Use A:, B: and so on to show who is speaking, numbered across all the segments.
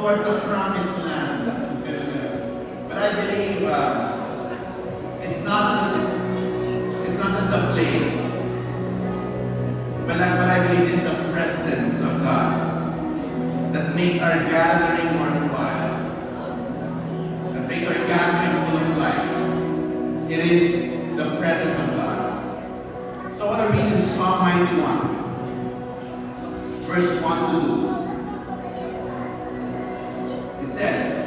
A: towards the promised land. But I believe it's not just the place, but I believe it's the presence of God that makes our gathering worthwhile, that makes our gathering full of life. It is the presence of God. So I want to read in Psalm 91, verse 1 to 2. It says,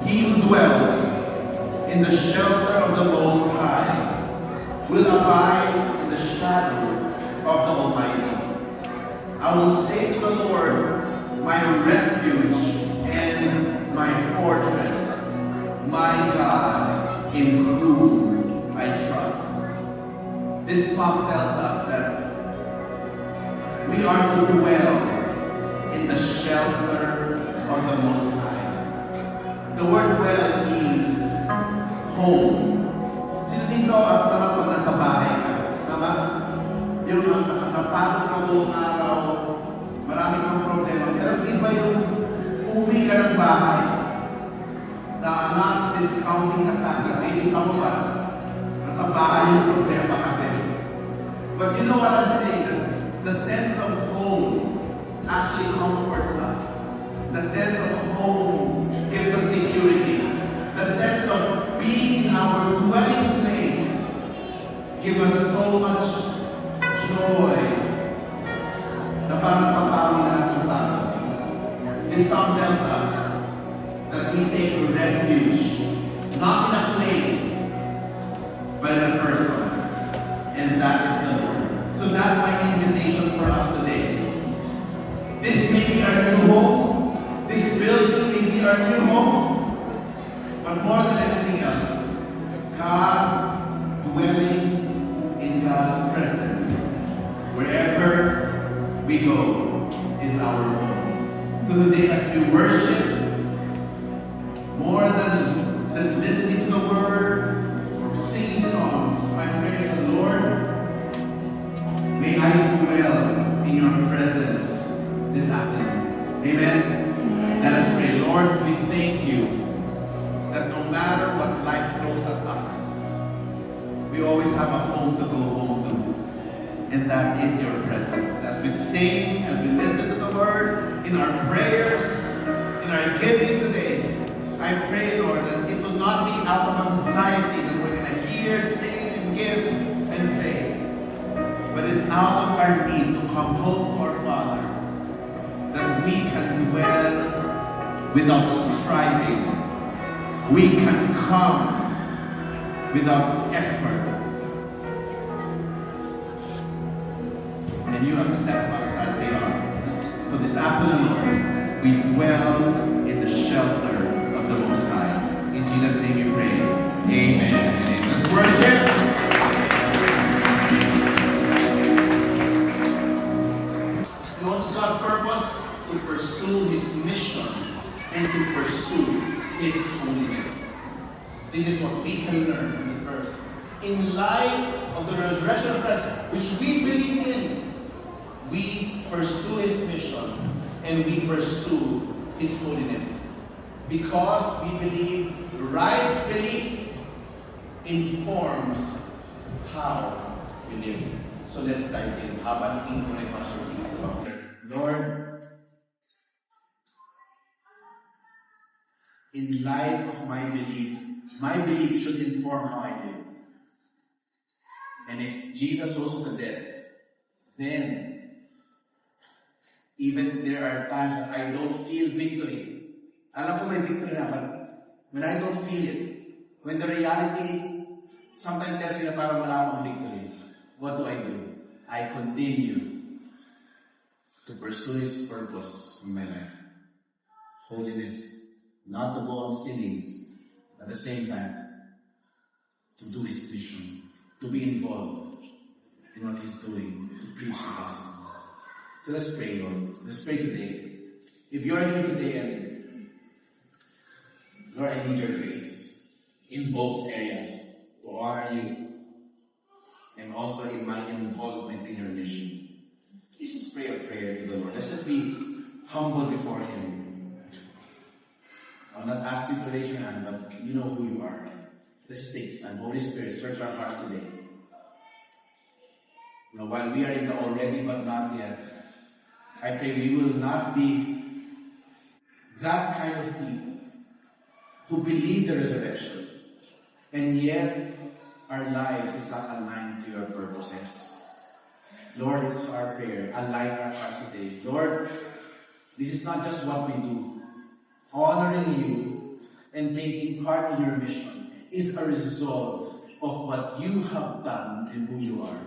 A: "He who dwells in the shelter of the Most High will abide in the shadow of the Almighty. I will say to the Lord, my refuge and my fortress, my God, in whom I trust." This psalm tells us that we are to dwell in the shelter of the Most High. The word dwell means home. Sino dito ang sarap pag nasa bahay ka? Tama? Yung napagod ka buong araw, marami kang problema. Pero iba yung umuwi ka ng bahay na not discounting the fact that maybe some of us nasa bahay yung problema kasi. But you know what I'm saying? That the sense of home actually comforts us. The sense of home gives us security. The sense of being in our dwelling place gives us so much joy na parang patawi lahat ng tao. This song tells us that we take refuge not in a place but in a person, and that is the Lord. So that's my invitation for us today. This may be our new home. This building may be our new home. But more than anything else, God dwelling in God's presence, wherever we go, is our home. So today as we worship, more than just listening to the word or singing songs, my prayer is, Lord, may I dwell in your presence this afternoon. Amen? Let us pray. Lord, we thank you that no matter what life throws at us, we always have a home to go home to. And that is your presence. As we sing, as we listen to the word, in our prayers, in our giving today, I pray, Lord, that it will not be out of anxiety that we're going to hear, sing, and give, and pray. But it's out of our need to come home to our Father, that we can dwell without striving. We can come without effort. And you accept us as we are. So this afternoon, Lord, we dwell in the shelter of the Most High. In Jesus' name we pray. Amen. Amen. Let's worship. You know what's God's purpose? To pursue His mission and to pursue His holiness. This is what we can learn in this verse. In light of the resurrection of Christ, which we believe in, we pursue His mission and we pursue His holiness. Because we believe right belief informs how we live. So let's dive in. Habang incorrect Pastor Chris. Lord, in light of my belief should inform how I live. And if Jesus rose from the dead, then even there are times that I don't feel victory. Alam ko may victory na, but when I don't feel it, when the reality sometimes tells you na parang wala akong victory, what do? I continue to pursue His purpose in my life. Holiness. Not to go on sinning, at the same time, to do His mission, to be involved in what He's doing, to preach the gospel. So let's pray, Lord. Let's pray today. If you are here today and, Lord, I need your grace in both areas to honor you and also in my involvement in your mission. Let's just pray a prayer to the Lord. Let's just be humble before Him. I'll not ask you to raise your hand, but you know who you are. This takes time. Holy Spirit, search our hearts today. While we are in the already but not yet, I pray we will not be that kind of people who believe the resurrection, and yet our lives is not aligned to your purposes. Lord, it's our prayer. Align our hearts today. Lord, this is not just what we do. Honoring you and taking part in your mission is a result of what you have done and who you are.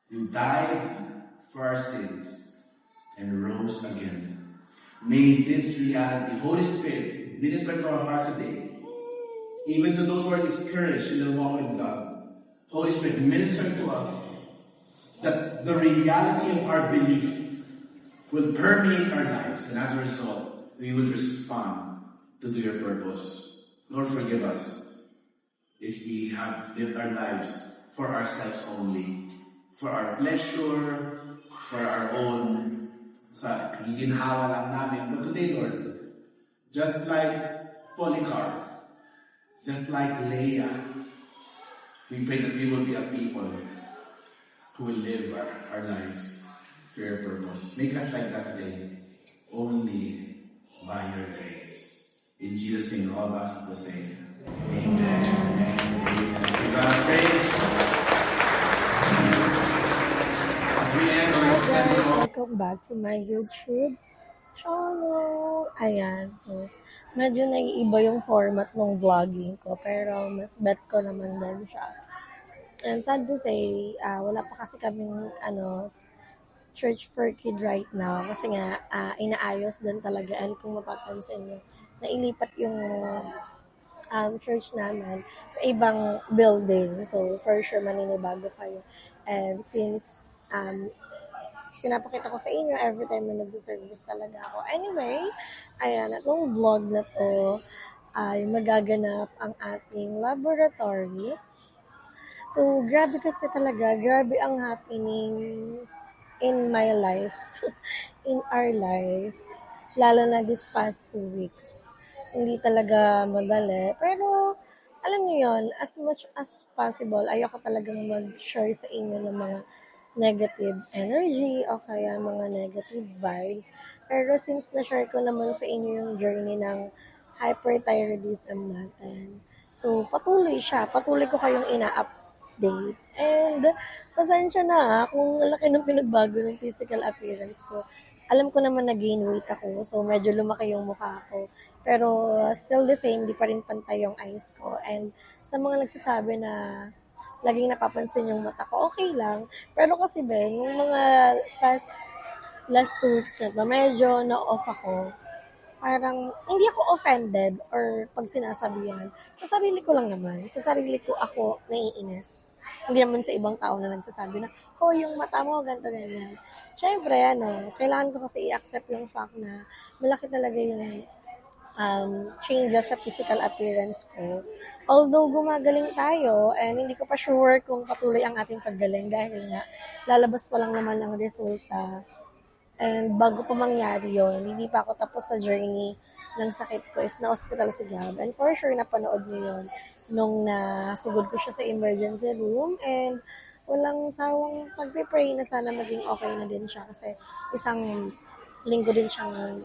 A: You died for our sins and rose again. May this reality, Holy Spirit, minister to our hearts today. Even to those who are discouraged in their walk with God, Holy Spirit, minister to us that the reality of our belief will permeate our lives, and as a result, we will respond to do your purpose. Lord, forgive us if we have lived our lives for ourselves only, for our pleasure, for our own giginhawa lang namin. But today, Lord, just like Polycarp, just like Leah, we pray that we will be a people who will live our lives for your purpose. Make us like that today, only by your grace. In Jesus' name, all God's people say, Amen. Amen. God praise.
B: Welcome back to my YouTube channel. Ayan, so medyo naiiba yung format ng vlogging ko, pero mas bet ko naman din siya. And sad to say, wala pa kasi kaming church for kid right now kasi nga inaayos din talaga, and kung mapapansin nyo, nailipat yung church namin sa ibang building. So for sure maninibago kayo. And since pinapakita ko sa inyo every time na nagsiservice talaga ako. Anyway, ayan, at nung vlog na to ay magaganap ang ating laboratory. So, grabe kasi talaga, grabe ang happenings in my life, in our life, lalo na this past 2 weeks. Hindi talaga madali, pero alam niyo yon, as much as possible, ayoko talagang mag-share sa inyo ng mga negative energy o kaya mga negative vibes. Pero since na-share ko naman sa inyo yung journey ng hyperthyroidism natin, so patuloy siya, patuloy ko kayong ina-update. And pasensya na kung laki ng pinagbago ng physical appearance ko. Alam ko naman na gain weight ako, so medyo lumaki yung mukha ko. Pero still the same, di pa rin pantay yung eyes ko. And sa mga nagsasabi na laging napapansin yung mata ko, okay lang. Pero kasi Ben, yung mga last 2 weeks na to, medyo na-off ako. Parang hindi ako offended or pag sinasabihan. Sa sarili ko lang naman. Sa sarili ko ako naiinis. Hindi naman sa ibang tao na nagsasabi na, yung mata mo, ganito, ganyan. Siyempre, kailangan ko kasi i-accept yung fact na malaki talaga yung changes sa physical appearance ko. Although gumagaling tayo, and hindi ko pa sure kung patuloy ang ating paggaling dahil nga lalabas pa lang naman ang resulta. And bago pa mangyari yon, hindi pa ako tapos sa journey ng sakit ko, is na-hospital si Gab. And for sure, napanood niyo yun nung nasugod ko siya sa emergency room. And walang sawang pagpipray na sana maging okay na din siya kasi isang linggo din siyang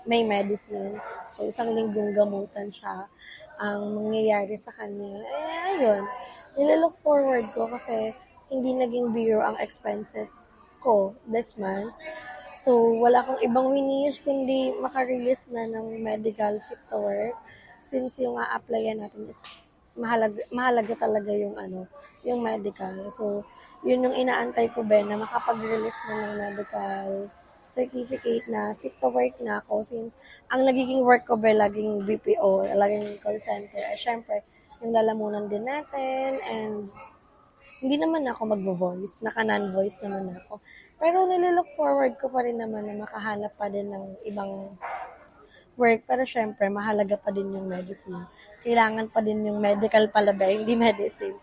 B: may medicine. So, isang linggong gamutan siya ang mangyayari sa kanya. Ayun. Nililook forward ko kasi hindi naging biro ang expenses ko this month. So, wala akong ibang winish kundi makarelease na ng medical fit to work. Since yung a-applyan natin is mahalaga talaga yung yung medical. So, yun yung inaantay ko Ben na makapag-release na ng medical certificate na fit to work na ako. Since ang nagiging work ko Ben laging BPO, laging call center. Syempre, yung lalamunan din natin, and hindi naman ako mag-voice, naka-non-voice naman ako. Pero nililook forward ko pa rin naman na makahanap pa din ng ibang work. Pero syempre, mahalaga pa din yung medicine. Kailangan pa din yung medical pala ba, hindi medicine.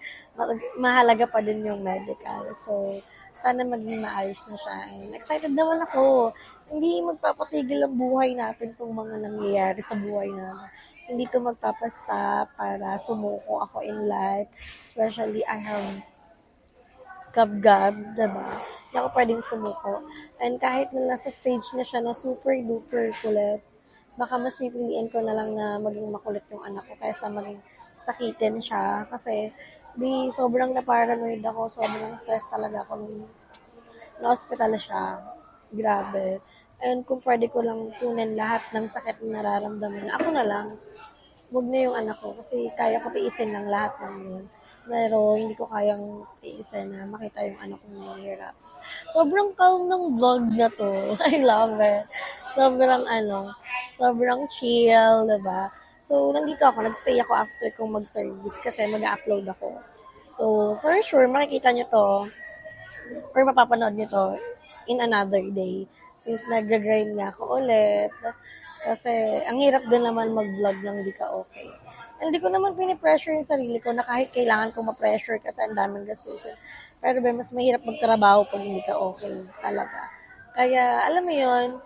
B: Mahalaga pa din yung medical. So, sana maging maayos na siya. And excited naman ako. Hindi magpapatigil ang buhay natin itong mga nangyayari sa buhay natin. Hindi to magpapastop para sumuko ako in life. Especially, I have gab-gab, diba? Hindi ako pwedeng sumuko. And kahit na nasa stage na siya na super duper kulit, baka mas pipiliin ko na lang na maging makulit yung anak ko kaysa maging sakitin siya. Kasi, sobrang na-paranoid ako, sobrang stress talaga ako nung na-hospital siya. Grabe. And kung pwede ko lang tunin lahat ng sakit na nararamdaman, ako na lang, wag na yung anak ko kasi kaya ko tiisin lang lahat ng yun. Pero hindi ko kayang tiisin na makita yung anak kong nahihirap. Sobrang calm ng vlog na to. I love it. Sobrang chill, diba? So, nandito ako. Nagstay ako after kong mag-service kasi mag-upload ako. So, for sure, makikita nyo to or mapapanood nyo to in another day. Since nag-grind nga ako ulit. Kasi, ang hirap din naman mag-vlog nang di ka okay. Hindi ko naman pinipressure yung sarili ko na kahit kailangan ko ma-pressure kasi ang daming gastusin. Pero mas mahirap magtrabaho pag hindi ka okay talaga. Kaya, alam mo yun,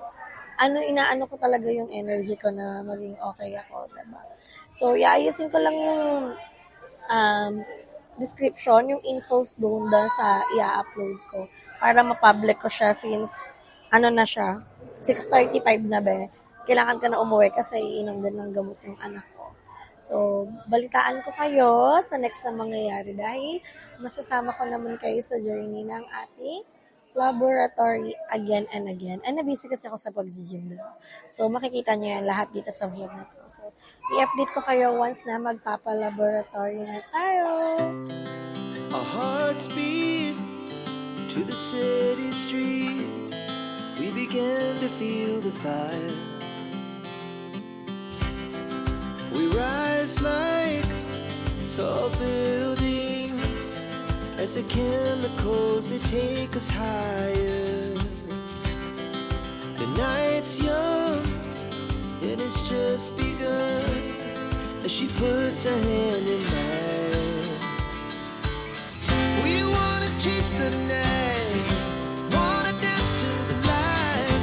B: inaano ko talaga yung energy ko na maging okay ako, diba? So, iayusin ko lang yung description, yung infos doon sa i-upload ko para ma-public ko siya since na siya, 6:35 na be. Kailangan ka na umuwi kasi iinom din ng gamot yung anak ko. So, balitaan ko kayo sa next na mangyayari dahil masasama ko naman kayo sa journey ng ating laboratory again and again. And nabisi kasi ako sa pag-gym. So, makikita niyo yan lahat dito sa vlog na to. So, i-update ko kayo once na magpapa-laboratory na tayo.
C: Our hearts beat to the city streets. We began to feel the fire. We rise like tall buildings as the chemicals they take us higher. The night's young and it's just begun as she puts her hand in mine. We wanna chase the night, wanna dance to the light,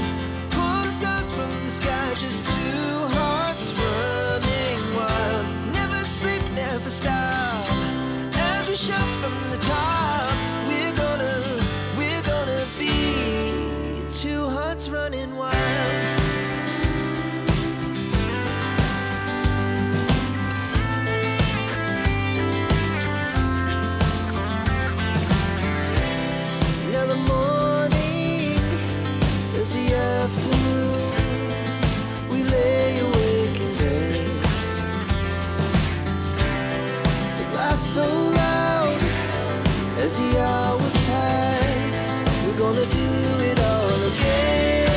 C: pull the stars from the sky, just two hearts running wild. Never sleep, never stop, as we shout from the top. We're gonna be two hearts running wild. Now the morning is the afternoon. We lay awake in bed. The laughs so loud as the hours pass. We're gonna do it all again.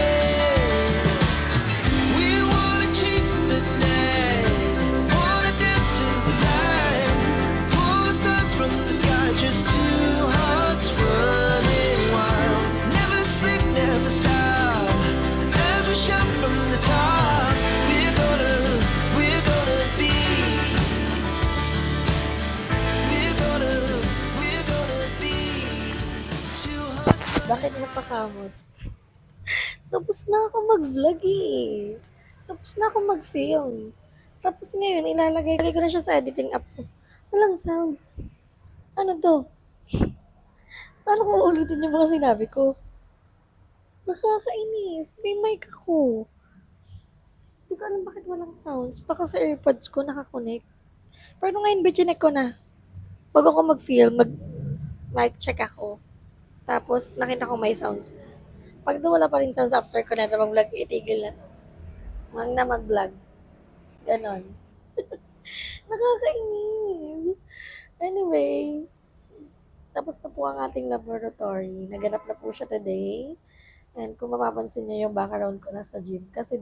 C: We wanna chase the night, wanna dance to the light, pull the stars from the sky, just two hearts running wild. Never sleep, never stop, as we shout from the top. We're gonna be, we're gonna be two hearts.
B: Bakit nagpakamot? Tapos na ako mag-vlog eh. Tapos na ako mag-film. Tapos ngayon, ilalagay ko na siya sa editing app ko. Walang sounds. Ano to? Paano ko ulitin yung mga sinabi ko? Nakakainis. May mic ako. Hindi ko alam bakit walang sounds. Baka sa AirPods ko nakakonect. Pero ngayon, chinek ko na. Bago ako mag-film, mic check ako. Tapos, nakita ko may sounds. Pag wala pa rin sounds after ko na ito mag-vlog, itigil na to. Huwag na mag-vlog. Ganon. Nakakainis. Anyway, tapos na po ang ating laboratory. Naganap na po siya today. And kung mapapansin niyo yung background ko na sa gym. Kasi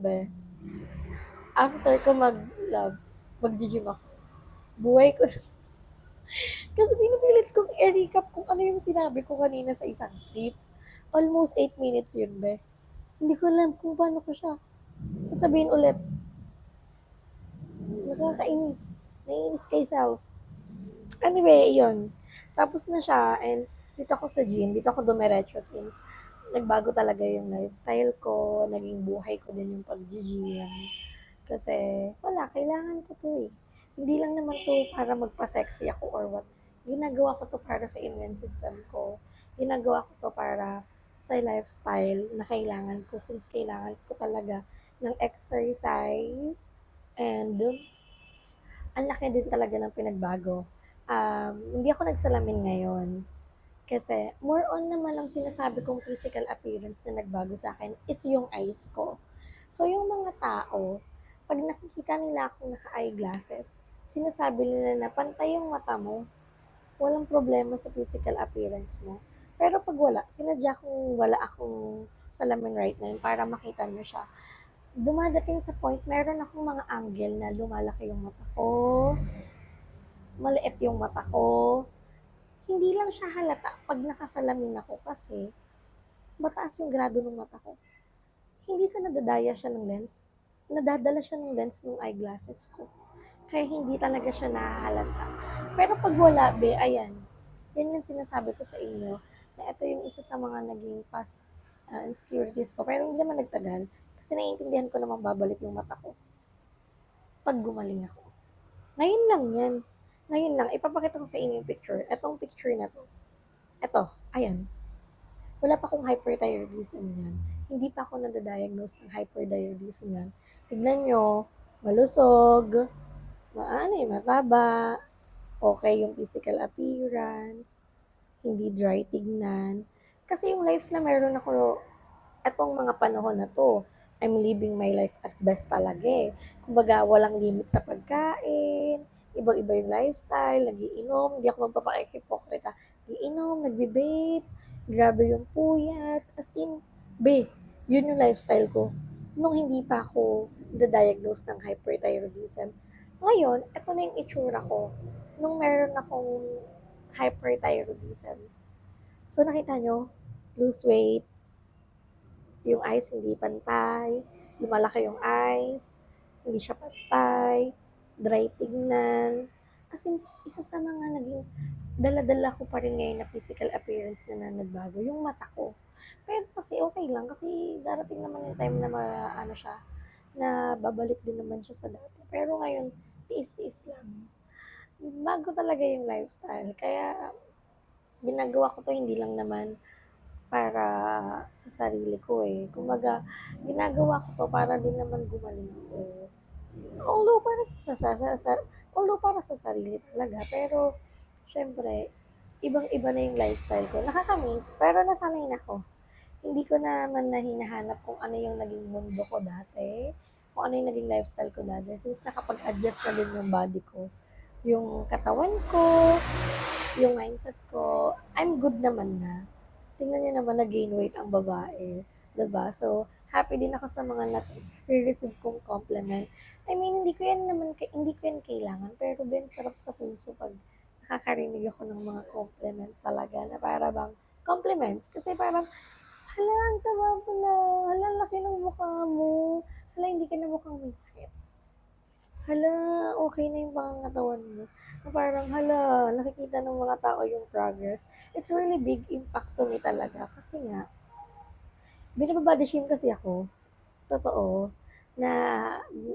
B: after ko mag-gym ako, buhay ko na. Kasi pinipilit kong i-recap kung ano yung sinabi ko kanina sa isang clip. Almost 8 minutes yun, Hindi ko alam kung paano ko siya sasabihin ulit. Nakakainis. Naiinis kay self. Anyway, yun. Tapos na siya and dito ako sa gym, dito ako dumiretso since nagbago talaga yung lifestyle ko, naging buhay ko din yung pag-gym. Kasi, wala, kailangan ko to eh. Hindi lang naman to para magpa-sexy ako or what. Ginagawa ko to para sa immune system ko. Ginagawa ko to para sa lifestyle na kailangan ko since kailangan ko talaga ng exercise and ang laki din talaga ng pinagbago. Hindi ako nagsalamin ngayon kasi more on naman ang sinasabi kong physical appearance na nagbago sa akin is yung eyes ko. So yung mga tao, pag nakikita nila akong naka-eyeglasses, sinasabi nila na pantay yung mata mo, walang problema sa physical appearance mo. Pero pag wala, sinadya kong wala akong salamin right now para makita nyo siya. Dumadating sa point, meron akong mga angle na lumalaki yung mata ko, maliit yung mata ko. Hindi lang siya halata pag nakasalamin ako kasi mataas yung grado ng mata ko. Hindi sa nadadaya siya ng lens, nadadala siya ng lens ng eyeglasses ko. Kaya hindi talaga siya nahahalata. Pero pag wala, be, ayan. Yan yung sinasabi ko sa inyo na ito yung isa sa mga naging past insecurities ko. Pero hindi naman nagtagal kasi naiintindihan ko naman babalik yung mata ko pag gumaling ako. Ngayon lang yan. Ngayon lang, ipapakita ko sa inyo yung picture. Etong picture na to. Eto, ayan. Wala pa akong hyperthyroidism yan. Hindi pa ako nadadiagnose ng hyperthyroidism yan. Tignan nyo, malusog, mataba, okay yung physical appearance, hindi dry tignan. Kasi yung life na meron ako, etong mga panahon na to, I'm living my life at best talaga eh. Kumbaga, walang limit sa pagkain, ibang-iba yung lifestyle, nagiinom, hindi ako magpapaka-hypocrite ha. Nagiinom, nagbe-vape, grabe yung puyat, as in, yun yung lifestyle ko. Nung hindi pa ako na-diagnose ng hyperthyroidism. Ngayon, ito na yung itsura ko. Nung meron akong hyperthyroidism. So, nakita nyo, lose weight, yung eyes hindi pantay, lumalaki yung eyes, hindi siya pantay, dry tignan. As in, isa sa mga naging dala-dala ko pa rin ngayon na physical appearance na nagbago, yung mata ko. Pero kasi okay lang, kasi darating naman yung time na ano siya, na babalik din naman siya sa dati. Pero ngayon, tiis-tiis lang. Bago talaga yung lifestyle. Kaya, ginagawa ko to hindi lang naman para sa sarili ko eh. Kumbaga, ginagawa ko to para din naman gumaling ako. Although para sa sarili talaga, pero syempre, ibang-iba na yung lifestyle ko. Nakakamiss, pero nasanay na ako. Hindi ko naman na hinahanap kung ano yung naging mundo ko dati, kung ano yung naging lifestyle ko dati, since nakapag-adjust na din yung body ko, yung katawan ko, yung mindset ko, I'm good naman na. Tingnan niyo naman na-gain weight ang babae. Diba? So, happy din ako sa mga na-receive kong compliment. I mean, hindi ko yan kailangan, pero Ben, sarap sa puso pag nakakarinig ako ng mga compliment talaga na para bang compliments. Kasi parang, hala, ang taba mo na, hala, laki ng mukha mo, hala, hindi ka na mukhang may sakit. Hala, okay na yung pangangatawan mo. Na parang, hala, nakikita ng mga tao yung progress. It's really big impact to me talaga. Kasi nga, binababody shame kasi ako. Totoo. Na,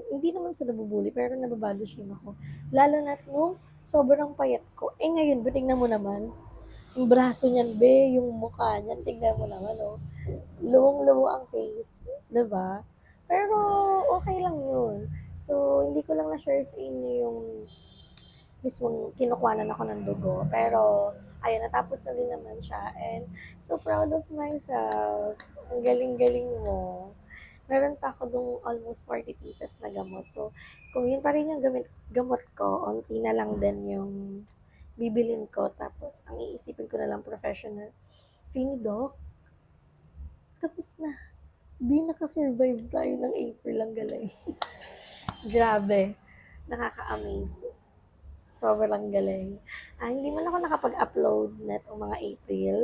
B: hindi naman sa nabubuli, pero nababody shame ako. Lalo na nung sobrang payat ko. Eh ngayon, tingnan mo naman, yung braso niyan, yung mukha niyan, tingnan mo naman, oh. Luwang-luwo ang face. Diba? Pero, okay lang yun. So, hindi ko lang na-share sa inyo yung mismong kinukuhanan ako ng dugo. Pero, ayun, natapos na din naman siya. And, so proud of myself. Ang galing-galing mo. Meron pa ako dong almost 40 pieces na gamot. So, kung yun pa rin yung gamot ko, onti na lang din yung bibilin ko. Tapos, ang iisipin ko na lang professional. Doc, tapos na. Nakasurvive tayo ng April. Ang galing. Grabe. Nakaka-amaze. Sobrang galing. Hindi man ako nakapag-upload na itong mga April.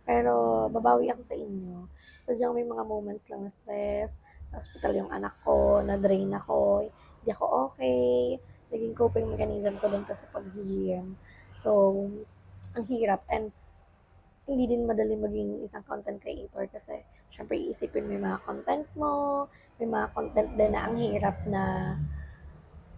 B: Pero babawi ako sa inyo. Sadyang may mga moments lang na stress. Hospital yung anak ko, na-drain ako. Hindi ako okay. Naging coping mechanism ko din kasi pag-GM. So, ang hirap. And hindi din madali maging isang content creator kasi syempre iisipin mo yung mga content mo, may mga content din na ang hirap na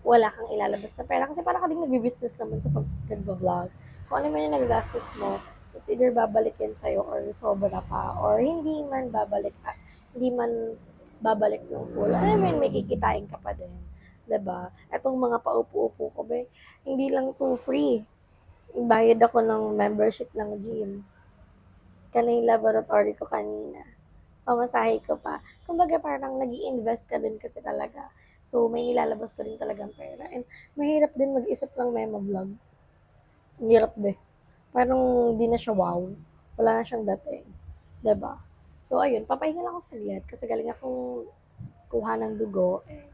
B: wala kang ilalabas na pera kasi parang ka din nagbi-business naman sa pag nagba-vlog. Kung ano man yung nagagastos mo, it's either babalik yan sa'yo or sobra pa or hindi man babalik, hindi man babalik ng full. I mean, may kikitain ka pa din. 'Di ba? Etong mga paupo-upo ko, be, hindi lang to free. Bayad ako ng membership ng gym. Kanina yung laboratory ko kanina. Pamasahe ko pa. Kumbaga parang nag invest ka din kasi talaga. So, may nilalabas ka din talagang pera. And mahirap din mag-isip ng memo vlog. Ang hirap be. Parang di na siya wow. Wala na siyang dating. 'Di ba? So, ayun. Papahinga lang ako saglit kasi galing akong kuha ng dugo. And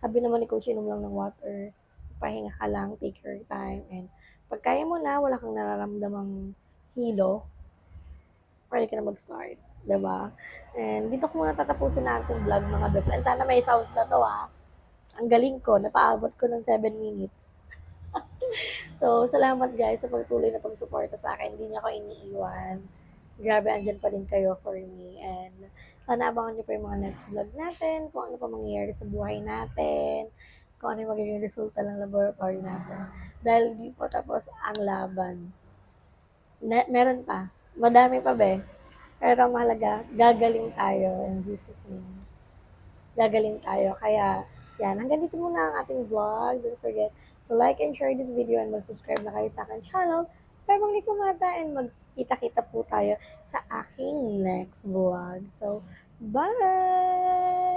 B: sabi naman ni Coach, inom lang ng water. Pahinga ka lang. Take your time. And pag kaya mo na, wala kang nararamdamang hilo, pwede ka na mag-start. 'Di ba? And dito ko muna tatapusin na ating vlog mga bex. And sana may sounds na to Ang galing ko, napaabot ko ng 7 minutes. So, salamat guys sa pagtuloy na pagsuporta sa akin. Hindi niyo ako iniiwan. Grabe, andyan pa din kayo for me. And sana abangan niyo pa yung mga next vlog natin, kung ano pa mangyayari sa buhay natin, kung ano yung magiging resulta ng laboratory natin. Dahil di po tapos ang laban. Meron pa. Madami pa be. Pero ang mahalaga, gagaling tayo in Jesus' name. Gagaling tayo. Kaya, yan. Hanggang dito muna ang ating vlog. Don't forget to like and share this video and mag-subscribe na kayo sa aking channel. Para bang kumata and magkita-kita po tayo sa aking next vlog. So, bye!